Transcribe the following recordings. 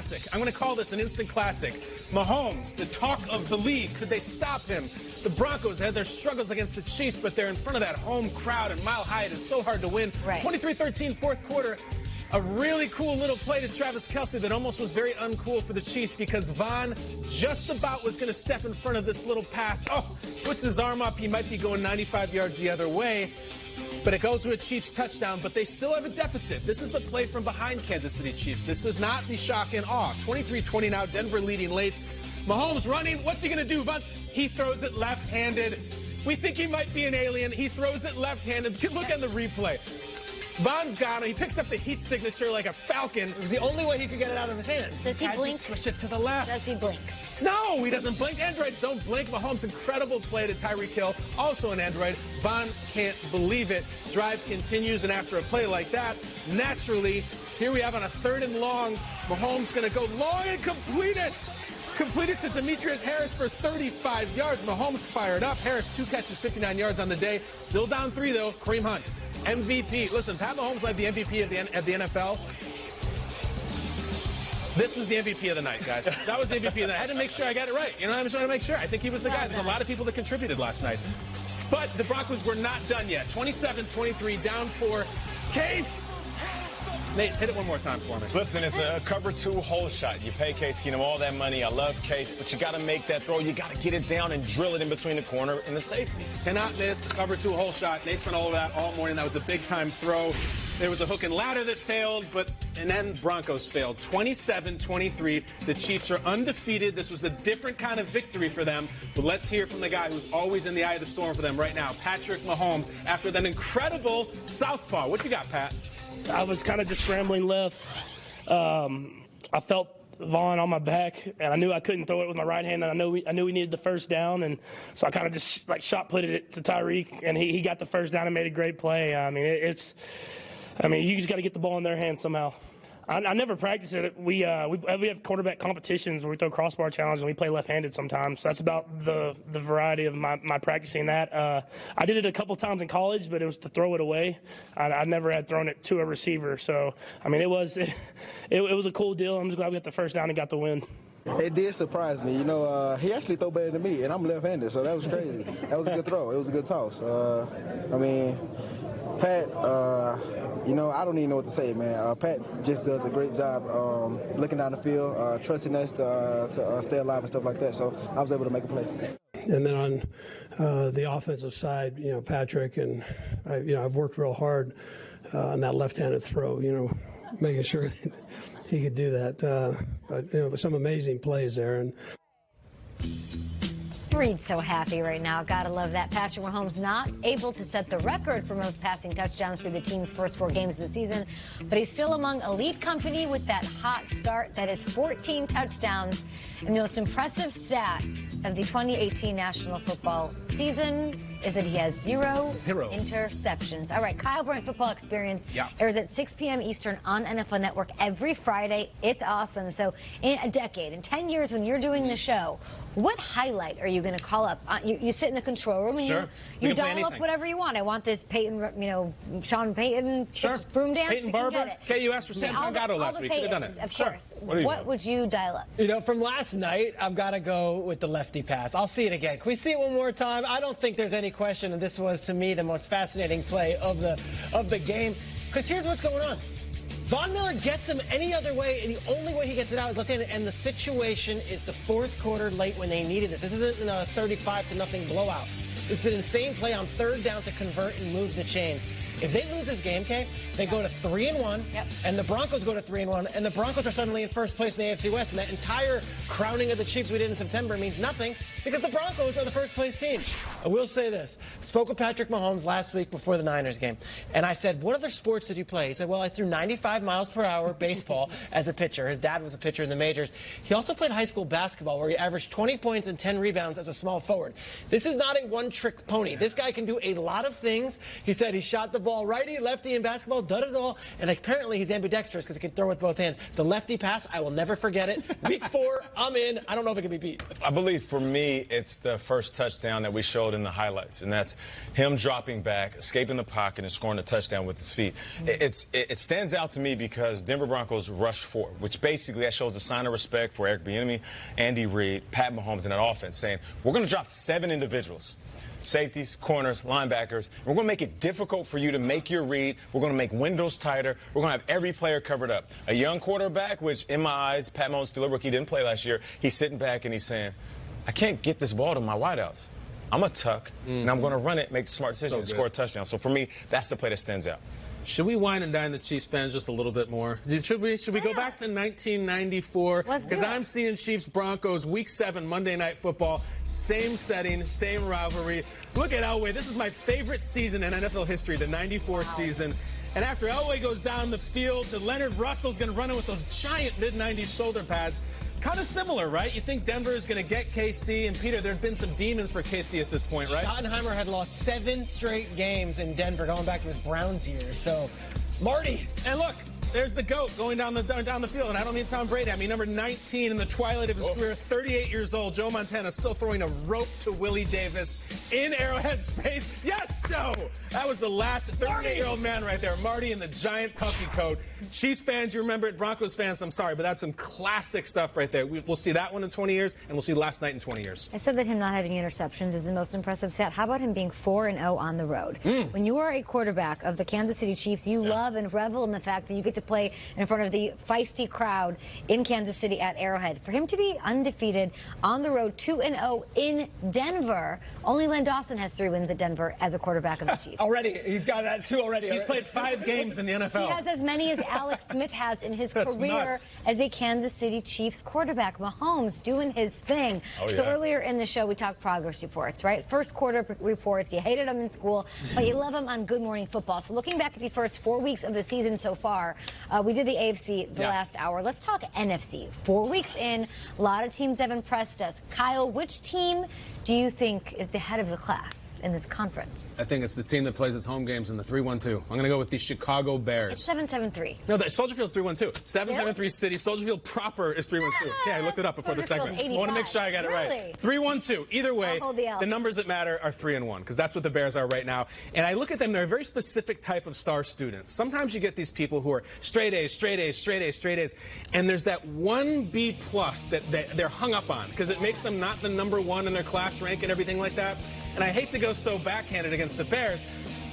classic. I'm going to call this an instant classic. Mahomes, the talk of the league. Could they stop him? The Broncos had their struggles against the Chiefs, but they're in front of that home crowd, and Mile High, it is so hard to win. Right. 23-13, fourth quarter. A really cool little play to Travis Kelce that almost was very uncool for the Chiefs because Von just about was going to step in front of this little pass. Oh, puts his arm up. He might be going 95 yards the other way. But it goes to a Chiefs touchdown, but they still have a deficit. This is the play from behind Kansas City Chiefs. This is not the shock and awe. 23-20 now, Denver leading late. Mahomes running. What's he going to do, Vance? He throws it left-handed. We think he might be an alien. He throws it left-handed. Look at the replay. Von's got him. He picks up the heat signature like a falcon. It was the only way he could get it out of his hands. Does he blink? Switch it to the left. Does he blink? No, he doesn't blink. Androids don't blink. Mahomes, incredible play to Tyreek Hill, also an Android. Von can't believe it. Drive continues, and after a play like that, naturally, here we have on a 3rd and long. Mahomes going to go long and complete it. Complete it to Demetrius Harris for 35 yards. Mahomes fired up. Harris, 2 catches, 59 yards on the day. Still down 3, though. Kareem Hunt, MVP. Listen, Pat Mahomes might be the MVP of the NFL. This was the MVP of the night, guys. That was the MVP of the night. I had to make sure I got it right. You know, I just wanted to make sure. I think he was the guy. There's a lot of people that contributed last night. But the Broncos were not done yet. 27-23, down 4. Case. Nate, hit it one more time for me. Listen, it's a cover 2 hole shot. You pay Case Keenum all that money. I love Case, but you got to make that throw. You got to get it down and drill it in between the corner and the safety. Cannot miss. Cover 2 hole shot. Nate's been all over that all morning. That was a big-time throw. There was a hook and ladder that failed, and then Broncos failed. 27-23. The Chiefs are undefeated. This was a different kind of victory for them. But let's hear from the guy who's always in the eye of the storm for them right now, Patrick Mahomes, after that incredible southpaw. What you got, Pat? I was kind of just scrambling left. I felt Vaughn on my back, and I knew I couldn't throw it with my right hand, and I knew we needed the first down, and so I kind of just like shot putted it to Tyreek, and he got the first down and made a great play. I mean, you just got to get the ball in their hands somehow. I never practice it. We have quarterback competitions where we throw crossbar challenges and we play left-handed sometimes. So that's about the variety of my practicing that. I did it a couple times in college, but it was to throw it away. I never had thrown it to a receiver. So, I mean, it was a cool deal. I'm just glad we got the first down and got the win. It did surprise me. You know, he actually threw better than me, and I'm left-handed, so that was crazy. That was a good throw. It was a good toss. I mean, Pat, you know, I don't even know what to say, man. Pat just does a great job looking down the field, trusting us to stay alive and stuff like that, so I was able to make a play. And then on the offensive side, you know, Patrick and I've worked real hard on that left-handed throw, you know, making sure that he could do that. You know, some amazing plays there. And Reed's so happy right now. Gotta love that. Patrick Mahomes not able to set the record for most passing touchdowns through the team's first 4 games of the season, but he's still among elite company with that hot start. That is 14 touchdowns. And the most impressive stat of the 2018 National Football season is that he has zero interceptions. All right, Kyle Bryant Football Experience airs at 6 p.m. Eastern on NFL Network every Friday. It's awesome. So in a decade, in 10 years when you're doing the show, what highlight are you going to call up? You sit in the control room and you dial up whatever you want. I want this Peyton, Sean Payton broom dance. Peyton Barber. Okay, you asked for Sam Pangado last week. Could have done it. Of course. What would you dial up? You know, from last night, I've got to go with the lefty pass. I'll see it again. Can we see it one more time? I don't think there's any question that this was, to me, the most fascinating play of the game. Because here's what's going on. Von Miller gets him any other way, and the only way he gets it out is left-handed. And the situation is the 4th quarter late when they needed this. This isn't a 35-0 blowout. It's an insane play on 3rd down to convert and move the chain. If they lose this game, Kay, they go to 3-1, and the Broncos go to 3-1, and the Broncos are suddenly in first place in the AFC West. And that entire crowning of the Chiefs we did in September means nothing because the Broncos are the first place team. I will say this. I spoke with Patrick Mahomes last week before the Niners game, and I said, what other sports did you play? He said, well, I threw 95 miles per hour baseball as a pitcher. His dad was a pitcher in the majors. He also played high school basketball where he averaged 20 points and 10 rebounds as a small forward. This is not a one-trick pony. This guy can do a lot of things. He said he shot the ball. Righty, lefty in basketball, done it all. And apparently he's ambidextrous because he can throw with both hands. The lefty pass, I will never forget it. Week 4, I'm in. I don't know if it can be beat. I believe for me, it's the first touchdown that we showed in the highlights, and that's him dropping back, escaping the pocket, and scoring a touchdown with his feet. It stands out to me because Denver Broncos rushed forward, which basically that shows a sign of respect for Eric Bieniemy, Andy Reid, Pat Mahomes, and that offense, saying we're going to drop 7 individuals. Safeties, corners, linebackers. We're going to make it difficult for you to make your read. We're going to make windows tighter. We're going to have every player covered up. A young quarterback, which in my eyes, Pat Mahomes, still a rookie, didn't play last year. He's sitting back and he's saying, I can't get this ball to my wideouts. I'm a tuck, and I'm going to run it, make the smart decision, and score a touchdown. So for me, that's the play that stands out. Should we wine and dine the Chiefs fans just a little bit more? Should we go back to 1994? Because I'm seeing Chiefs-Broncos Week 7 Monday Night Football. Same setting, same rivalry. Look at Elway. This is my favorite season in NFL history, the 94 season. And after Elway goes down the field, Leonard Russell's going to run in with those giant mid-90s shoulder pads. Kind of similar, right? You think Denver is going to get KC, and Peter, there have been some demons for KC at this point, right? Schottenheimer had lost 7 straight games in Denver going back to his Browns years. So, Marty. And look, there's the GOAT going down the field, and I don't mean Tom Brady. I mean number 19 in the twilight of his career, 38 years old, Joe Montana, still throwing a rope to Willie Davis in Arrowhead space. Yes, Joe! That was the last 38-year-old man right there, Marty in the giant puffy coat. Chiefs fans, you remember it. Broncos fans, I'm sorry, but that's some classic stuff right there. We'll see that one in 20 years, and we'll see last night in 20 years. I said that him not having interceptions is the most impressive stat. How about him being 4-0 on the road? When you are a quarterback of the Kansas City Chiefs, you love and revel in the fact that you get to play in front of the feisty crowd in Kansas City at Arrowhead. For him to be undefeated on the road, 2-0 in Denver, only Len Dawson has 3 wins at Denver as a quarterback of the Chiefs. Already, he's got that 2 already. He's played 5 games in the NFL. He has as many as Alex Smith has in his That's career nuts. as a Kansas City Chiefs quarterback. Mahomes doing his thing. So earlier in the show, we talked progress reports, right? First quarter reports. You hated them in school, but you love them on Good Morning Football. So looking back at the first 4 weeks of the season so far, we did the AFC the last hour. Let's talk NFC. 4 weeks in, a lot of teams have impressed us. Kyle, which team do you think is the head of the class in this conference? I think it's the team that plays its home games in the 3-1-2. I'm going to go with the Chicago Bears. It's 7-7-3. No, Soldier Field's 3-1-2. 7-7-3 City. Soldier Field proper is 3-1-2. Yeah, I looked it up before the segment. I want to make sure I got it right. 3-1-2. Either way, the numbers that matter are 3-1 because that's what the Bears are right now. And I look at them, they're a very specific type of star students. Sometimes you get these people who are straight A's, straight A's, straight A's, straight A's, and there's that one B+ that they're hung up on because it makes them not the number 1 in their class rank and everything like that. And I hate to go so backhanded against the Bears,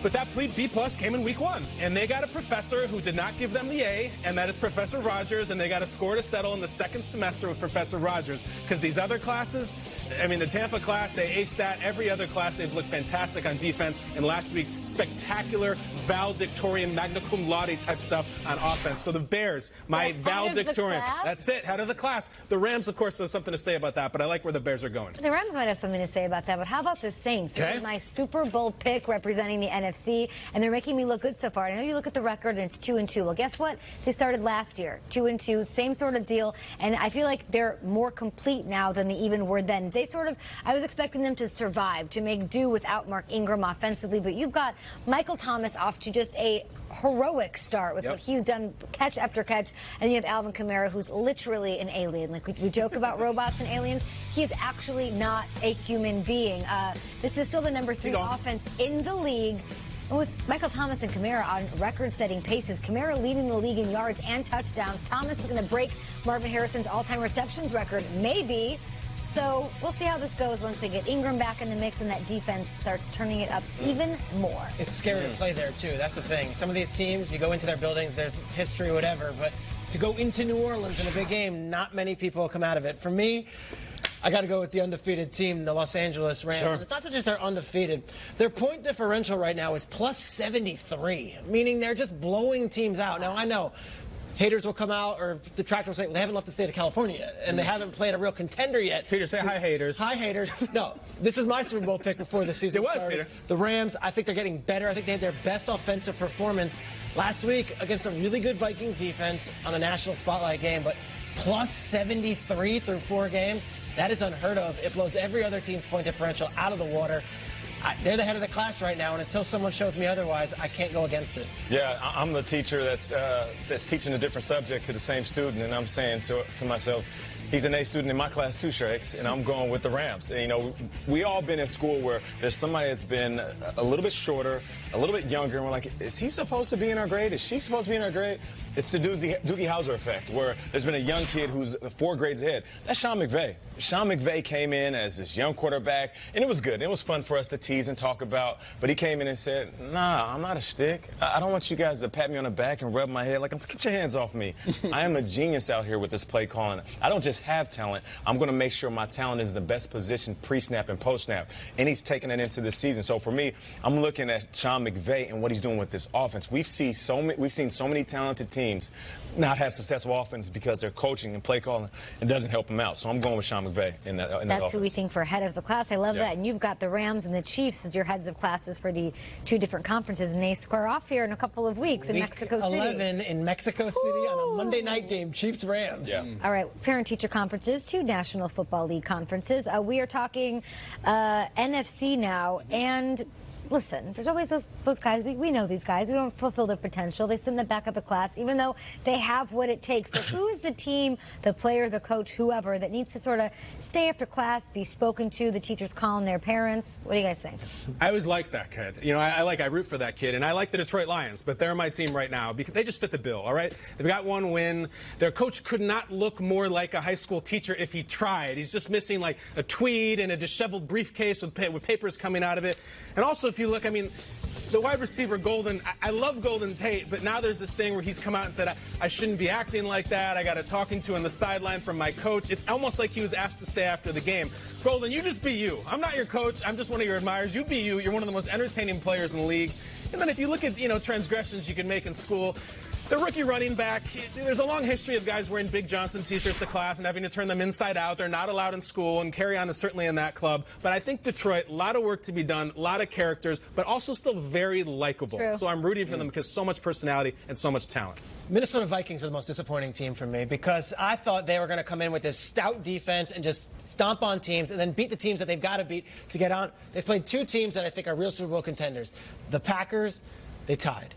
but that B+ came in week 1. And they got a professor who did not give them the A, and that is Professor Rogers, and they got a score to settle in the second semester with Professor Rogers. Because these other classes, I mean, the Tampa class, they aced that. Every other class, they've looked fantastic on defense. And last week, spectacular valedictorian, magna cum laude type stuff on offense. So the Bears, my valedictorian. That's it, head of the class. The Rams, of course, have something to say about that, but I like where the Bears are going. The Rams might have something to say about that, but how about the Saints? Okay. My Super Bowl pick representing the NFC, and they're making me look good so far. I know you look at the record and it's 2-2. Well, guess what? They started last year, 2-2, same sort of deal, and I feel like they're more complete now than they even were then. I was expecting them to survive, to make do without Mark Ingram offensively, but you've got Michael Thomas off to just a heroic start with what he's done, catch after catch, and you have Alvin Kamara, who's literally an alien. Like we joke about robots and aliens, he is actually not a human being. This is still the number 3 offense in the league. And with Michael Thomas and Kamara on record-setting paces, Kamara leading the league in yards and touchdowns. Thomas is going to break Marvin Harrison's all-time receptions record, maybe. So we'll see how this goes once they get Ingram back in the mix and that defense starts turning it up even more. It's scary to play there, too. That's the thing. Some of these teams, you go into their buildings, there's history, whatever, but to go into New Orleans in a big game, not many people come out of it. For me, I got to go with the undefeated team, the Los Angeles Rams. Sure. It's not that just they're undefeated. Their point differential right now is plus 73, meaning they're just blowing teams out. Now, I know haters will come out, or detractors will say, well, they haven't left the state of California yet, and they haven't played a real contender yet. Peter, say hi, haters. Hi, haters. No, this is my Super Bowl pick before the season started. Peter. The Rams, I think they're getting better. I think they had their best offensive performance last week against a really good Vikings defense on a national spotlight game, but plus 73 through 4 games, that is unheard of. It blows every other team's point differential out of the water. They're the head of the class right now, and until someone shows me otherwise, I can't go against it. Yeah, I'm the teacher that's teaching a different subject to the same student, and I'm saying to myself, he's an A student in my class too, Shakes, and I'm going with the Rams. And, you know, we all been in school where there's somebody that's been a little bit shorter, a little bit younger, and we're like, is he supposed to be in our grade? Is she supposed to be in our grade? It's the Doogie Howser effect, where there's been a young kid who's 4 grades ahead. That's Sean McVay. Sean McVay came in as this young quarterback, and it was good. It was fun for us to tease and talk about, but he came in and said, nah, I'm not a stick. I don't want you guys to pat me on the back and rub my head. Like, get your hands off me. I am a genius out here with this play calling. I don't just have talent. I'm going to make sure my talent is the best position pre-snap and post-snap, and he's taking it into this season. So for me, I'm looking at Sean McVay and what he's doing with this offense. We've seen so many talented teams not have successful offense because their coaching and play calling, it doesn't help them out. So I'm going with Sean McVay in that offense. That's who we think for head of the class. I love that. And you've got the Rams and the Chiefs as your heads of classes for the 2 different conferences, and they square off here in a couple of weeks in Mexico City. 11 in Mexico City on a Monday night game, Chiefs-Rams. Yeah. All right, parent-teacher conferences, 2 National Football League conferences. We are talking NFC now, and listen, there's always those guys. We know these guys. We don't fulfill their potential. They sit in the back of the class, even though they have what it takes. So who's the team, the player, the coach, whoever, that needs to sort of stay after class, be spoken to, the teachers calling their parents? What do you guys think? I always like that kid. You know, I root for that kid, and I like the Detroit Lions, but they're my team right now because they just fit the bill, all right? They've got 1 win. Their coach could not look more like a high school teacher if he tried. He's just missing like a tweed and a disheveled briefcase with papers coming out of it. And also, if you look, I mean, the wide receiver Golden, I love Golden Tate, but now there's this thing where he's come out and said, I shouldn't be acting like that. I got a talking to on the sideline from my coach. It's almost like he was asked to stay after the game. Golden, you just be you. I'm not your coach. I'm just one of your admirers. You be you. You're one of the most entertaining players in the league. And then if you look at, you know, transgressions you can make in school, the rookie running back, there's a long history of guys wearing Big Johnson t-shirts to class and having to turn them inside out. They're not allowed in school, and carry on is certainly in that club. But I think Detroit, a lot of work to be done, a lot of characters, but also still very likable. True. So I'm rooting for them because so much personality and so much talent. Minnesota Vikings are the most disappointing team for me because I thought they were going to come in with this stout defense and just stomp on teams and then beat the teams that they've got to beat to get on. They've played 2 teams that I think are real Super Bowl contenders. The Packers, they tied.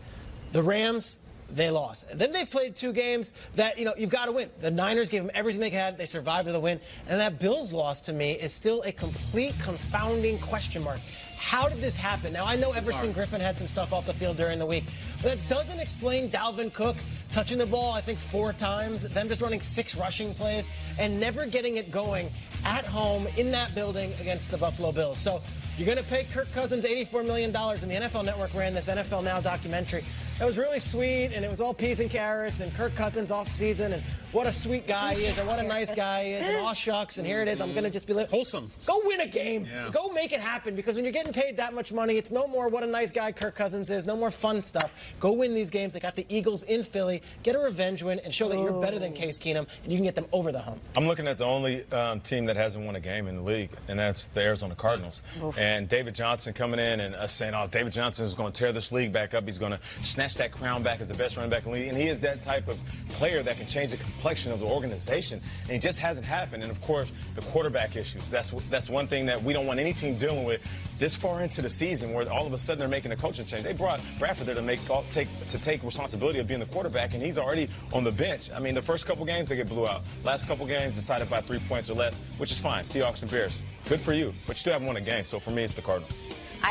The Rams, they lost. And then they've played 2 games that, you know, you've got to win. The Niners gave them everything they had. They survived with a win. And that Bills loss, to me, is still a complete confounding question mark. How did this happen? Now, I know Everson Griffin had some stuff off the field during the week, but that doesn't explain Dalvin Cook touching the ball, I think, 4 times, them just running 6 rushing plays, and never getting it going at home in that building against the Buffalo Bills. So you're going to pay Kirk Cousins $84 million, and the NFL Network ran this NFL Now documentary. That was really sweet, and it was all peas and carrots, and Kirk Cousins off season, and what a sweet guy he is, and what a nice guy he is, and aw shucks, and here it is. I'm going to just be wholesome. Go win a game. Yeah. Go make it happen, because when you're getting paid that much money, it's no more what a nice guy Kirk Cousins is, no more fun stuff. Go win these games. They got the Eagles in Philly. Get a revenge win and show that you're better than Case Keenum, and you can get them over the hump. I'm looking at the only team that hasn't won a game in the league, and that's the Arizona Cardinals. And David Johnson coming in and us saying, oh, David Johnson is going to tear this league back up. He's going to snatch that crown back as the best running back in the league. And he is that type of player that can change the complexion of the organization. And it just hasn't happened. And, of course, the quarterback issues. That's one thing that we don't want any team dealing with this far into the season, where all of a sudden they're making a coaching change. They brought Bradford there to take responsibility of being the quarterback, and he's already on the bench. I mean, the first couple games, they get blew out. Last couple games decided by 3 points or less, which is fine. Seahawks and Bears. Good for you. But you still haven't won a game. So, for me, it's the Cardinals.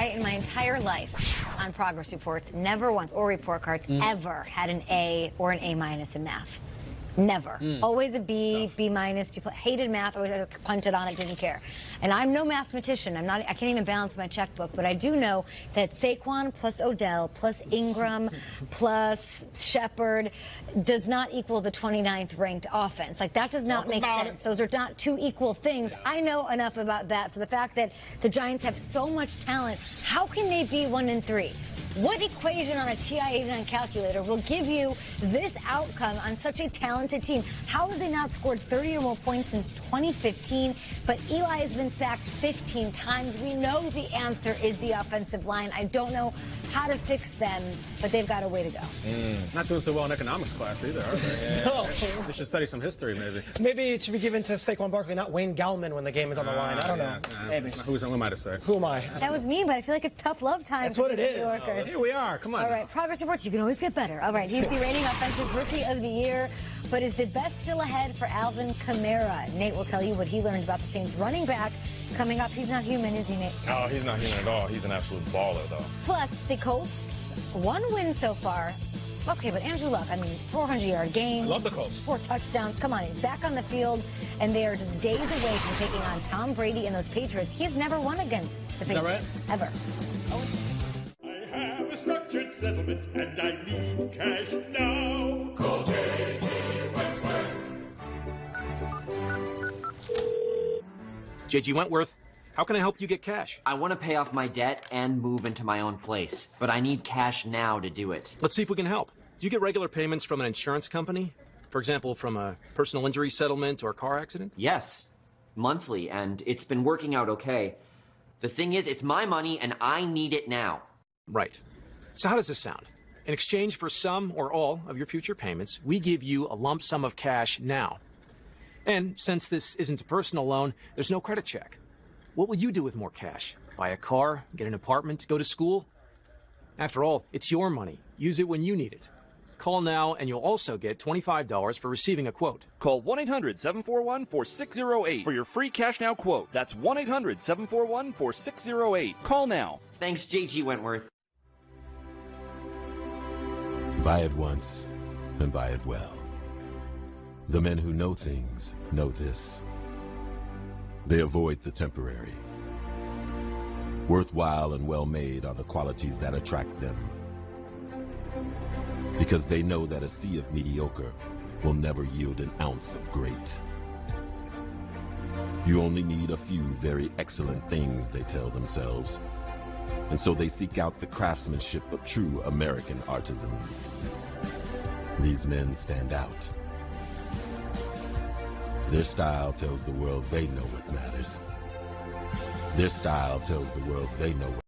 In my entire life on progress reports, never once, or report cards, ever had an A or an A- in math. Never. Always a B, B-. People hated math, always punted on it, didn't care. And I'm no mathematician. I can't even balance my checkbook, but I do know that Saquon plus Odell plus Ingram plus Shepard does not equal the 29th ranked offense. Like, that does not make sense. Those are not 2 equal things. I know enough about that. So the fact that the Giants have so much talent, how can they be 1-3? What equation on a TI-89 calculator will give you this outcome on such a talented team? How have they not scored 30 or more points since 2015? But Eli has been sacked 15 times. We know the answer is the offensive line. I don't know how to fix them, but they've got a way to go. Not doing so well in economics class either, are they? No. They should study some history, maybe. Maybe it should be given to Saquon Barkley, not Wayne Gallman when the game is on the line. I don't know. Maybe. Who am I to say? Who am I? That was mean, but I feel like it's tough love time. That's for what it the is. New Yorkers. Here we are. Come on. All right, progress reports. You can always get better. All right, he's the reigning offensive rookie of the year, but is the best still ahead for Alvin Kamara? Nate will tell you what he learned about the Saints running back. Coming up, he's not human, is he, Nate? Oh, he's not human at all. He's an absolute baller, though. Plus, the Colts, 1 win so far. Okay, but Andrew Luck, 400-yard game. I love the Colts. 4 touchdowns. Come on, he's back on the field, and they are just days away from taking on Tom Brady and those Patriots. He's never won against the Patriots. Is that right? Ever. I have a structured settlement, and I need cash now. Call J.G. Wentworth. J.G. Wentworth, how can I help you get cash? I want to pay off my debt and move into my own place, but I need cash now to do it. Let's see if we can help. Do you get regular payments from an insurance company? For example, from a personal injury settlement or car accident? Yes, monthly, and it's been working out okay. The thing is, it's my money and I need it now. Right. So how does this sound? In exchange for some or all of your future payments, we give you a lump sum of cash now. And since this isn't a personal loan, there's no credit check. What will you do with more cash? Buy a car? Get an apartment? Go to school? After all, it's your money. Use it when you need it. Call now and you'll also get $25 for receiving a quote. Call 1-800-741-4608 for your free Cash Now quote. That's 1-800-741-4608. Call now. Thanks, J.G. Wentworth. Buy it once and buy it well. The men who know things know this. They avoid the temporary. Worthwhile and well-made are the qualities that attract them. Because they know that a sea of mediocre will never yield an ounce of great. You only need a few very excellent things, they tell themselves. And so they seek out the craftsmanship of true American artisans. These men stand out. Their style tells the world they know what matters. Their style tells the world they know what